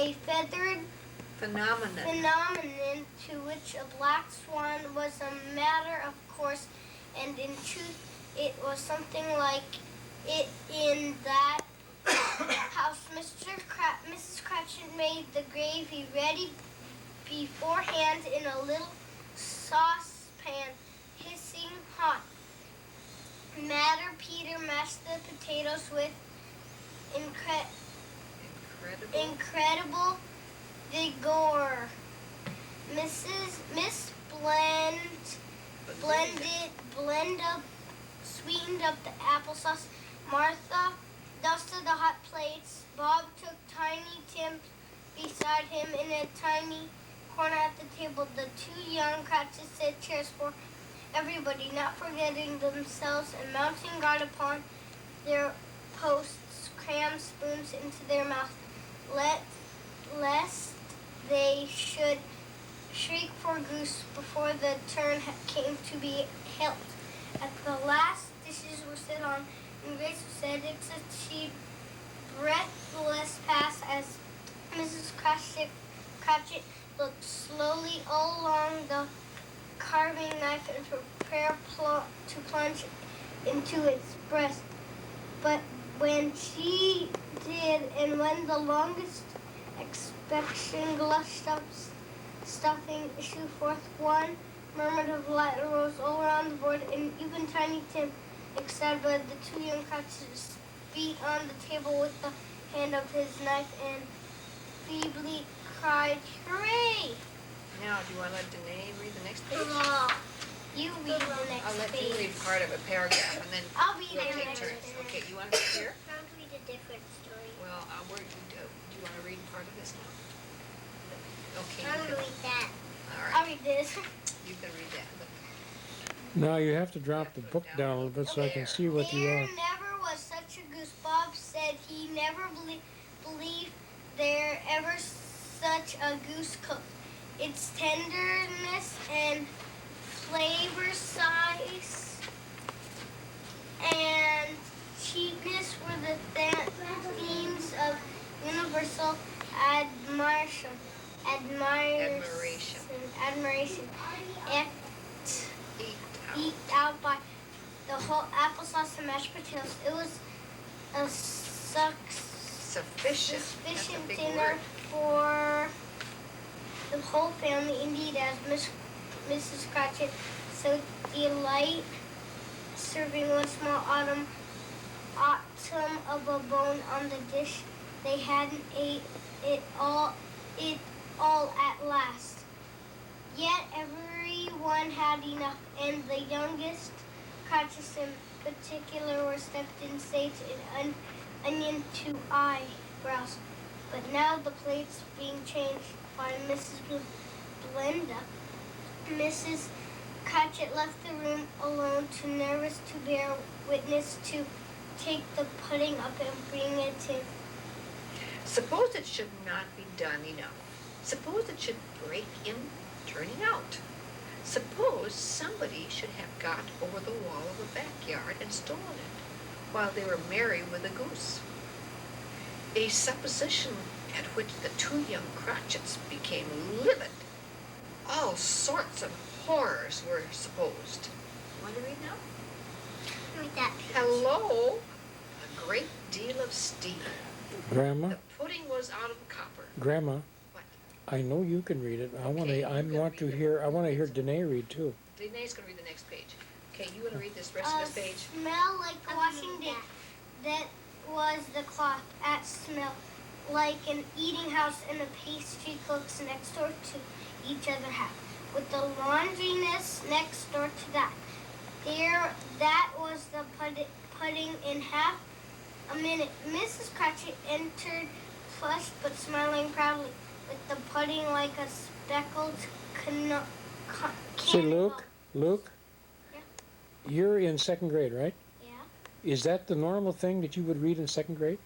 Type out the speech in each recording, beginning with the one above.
a feathered phenomenon to which a black swan was a matter of course, and in truth it was something like it in that house. Mrs. Cratchit made the gravy ready beforehand in a little saucepan, hissing hot. Matter Peter mashed the potatoes with incredible vigor. Miss sweetened up the applesauce. Martha dusted the hot plates. Bob took Tiny Tim beside him in a tiny corner at the table. The two young Cratchits set chairs for everybody, not forgetting themselves, and mounting guard upon their posts, crammed spoons into their mouths, lest they should shriek for goose before the turn came to be held. At the last, dishes were set on, and Grace said, except she breathless passed as Mrs. Cratchit looked slowly all along the carving knife and prepared to plunge into its breast. But when she did, and when the longest expectation gushed up stuffing issued forth, one murmur of light arose all around the board, and even Tiny Tim, excited by the two young Cratchits, beat on the table with the hand of his knife and feebly cried, "Hooray!" Now, do you want to let Denay read the next page? You read the next page. I'll let you read part of a paragraph, and then I'll read we'll the take next turns. page. Okay, you want to read here? I'm going to read a different story. Well, do you want to read part of this now? Okay. I'm going to read that. All right. I'll read this. You can read that. Now you have to drop the book down a little bit so I can see what you There are. never was such a goose. Bob said he never believed there ever such a goose cooked. Its tenderness and flavor, size, and cheapness were the themes of universal admiration. Eked out by the whole applesauce and mashed potatoes. It was a Sufficient. That's a big dinner word. for the whole family. Indeed, as Mrs. Cratchit so delight serving one small atom of a bone on the dish, they hadn't ate it all at last. Yet everyone had enough, and the youngest Cratchits in particular were steeped in sage and onion to eyebrows. But now the plates being changed by Mrs. Blenda, Mrs. Cratchit left the room alone, too nervous to bear witness, to take the pudding up and bring it in. Suppose it should not be done enough. Suppose it should break in turning out. Suppose somebody should have got over the wall of the backyard and stolen it while they were merry with a goose. A supposition at which the two young Cratchits became livid. All sorts of horrors were supposed. Want to read now? Read that page. Hello, a great deal of steam. Grandma, The pudding was out of copper. Grandma, What? I know you can read it. I want Okay, to. I you can want to read it. hear. I want to hear Denay read too. Denay's going to read the next page. Okay, you want to read this rest of this page? Smell like washing day. That was the cloth at smell like an eating house and a pastry cook's next door to each other had, with the laundriness next door to that. That was the pudding in half a minute. Mrs. Cratchit entered, flushed but smiling proudly, with the pudding like a speckled cannonball. See, Luke, Yeah. you're in second grade, right? Yeah. Is that the normal thing that you would read in second grade?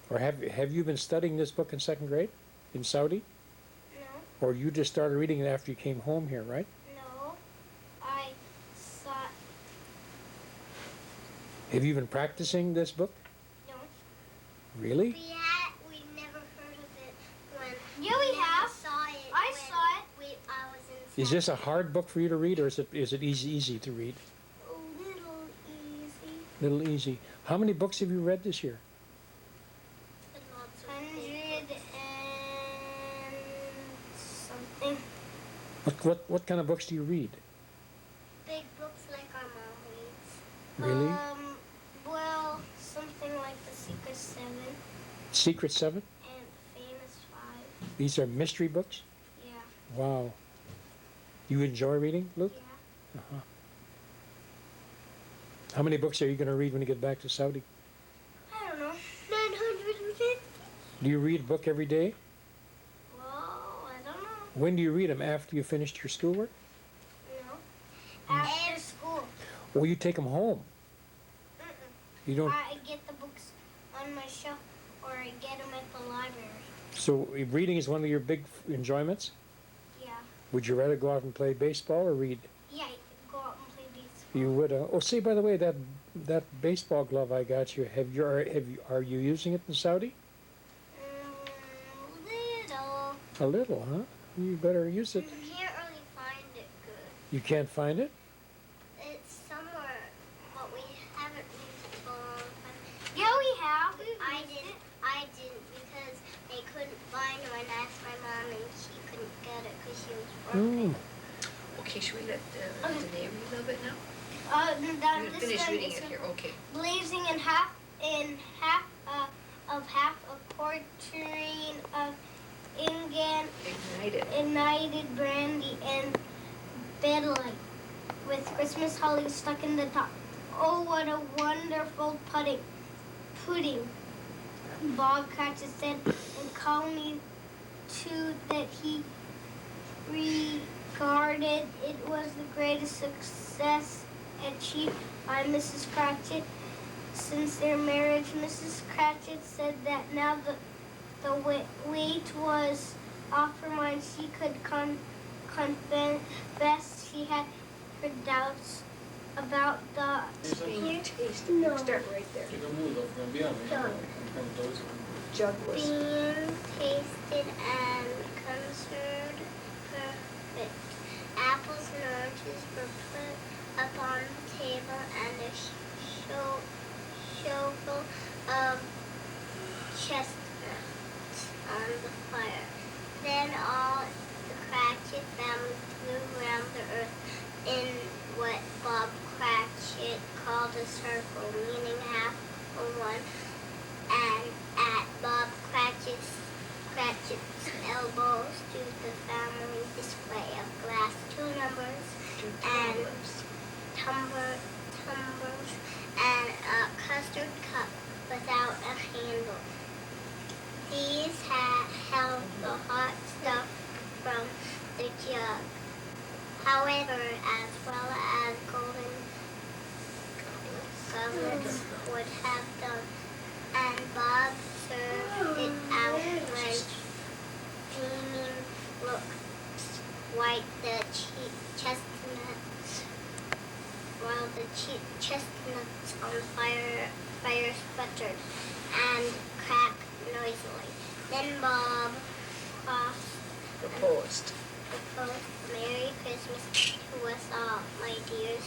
Or have you been studying this book in second grade in Saudi? No. Or you just started reading it after you came home here, right? No. I thought. Have you been practicing this book? No. Really? We never heard of it Is this a hard book for you to read, or is it easy to read? A little easy. Little easy. How many books have you read this year? 100 and something. What kind of books do you read? Big books like our mom reads. Really? Well, something like The Secret Seven Secret Seven? and Famous Five. These are mystery books? Yeah. Wow. You enjoy reading, Luke? Yeah. Uh-huh. How many books are you going to read when you get back to Saudi? I don't know. 950. Do you read a book every day? Well, I don't know. When do you read them? After you finished your schoolwork? No. After school. Or you take them home? You don't. I get the books on my shelf, or I get them at the library. So reading is one of your big enjoyments? Yeah. Would you rather go out and play baseball or read? Yeah, go out and play baseball. You would. Oh, say by the way, that baseball glove I got you. Are you using it in Saudi? Little. A little, huh? You better use it. You can't really find it good. You can't find it? It's somewhere, but we haven't used it for a long time. Yeah, we have. I didn't because they couldn't find it, and I asked my mom, and she couldn't get it because she was working. Okay, should we let Denay read a little bit now? This Finish one reading is it here. Okay. blazing in half a quartering of ignited brandy and bedlight with Christmas holly stuck in the top. Oh, what a wonderful pudding, Bob Cratchit said, and called me to that he regarded it was the greatest success achieved by Mrs. Cratchit since their marriage. Mrs. Cratchit said that now the weight was off her mind. She could confess she had her doubts about the Being tasted. No. Start right there. Jug was. being tasted and considered perfect. Apples and oranges were put up on the table, and a shovel of chestnuts on the fire. Then all the Cratchit family flew around the earth in what Bob Cratchit called a circle, meaning half or one, and at Bob Cratchit's elbow stood the family display of glass, two numbers, and tumblers, and a custard cup without a handle. These held the hot stuff from the jug, however, as well as golden goblets would have done, and Bob served it out when gleaming looks while the chestnuts on the fire sputtered and cracked noisily. Then Bob Proposed. Merry Christmas to us all, my dears.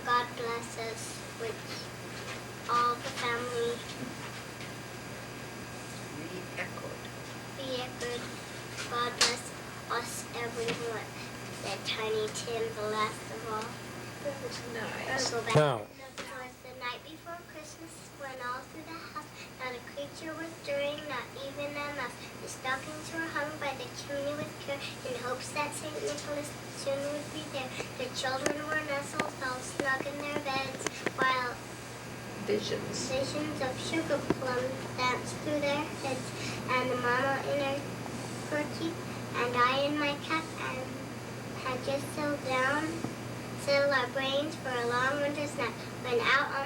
God bless us with all the family. Re-echoed. God bless us everyone, said Tiny Tim, the last of all. That was nice. Go back. Now. It was the night before Christmas when all through the house not a creature was stirring, not even a mouse. The stockings were hung by the chimney with care in hopes that St. Nicholas soon would be there. The children were nestled all snug in their beds, while Visions. of sugar plums danced through their heads, and the mama in her kerchief, and I in my cap, and had just settled our brains for a long winter's nap, went out on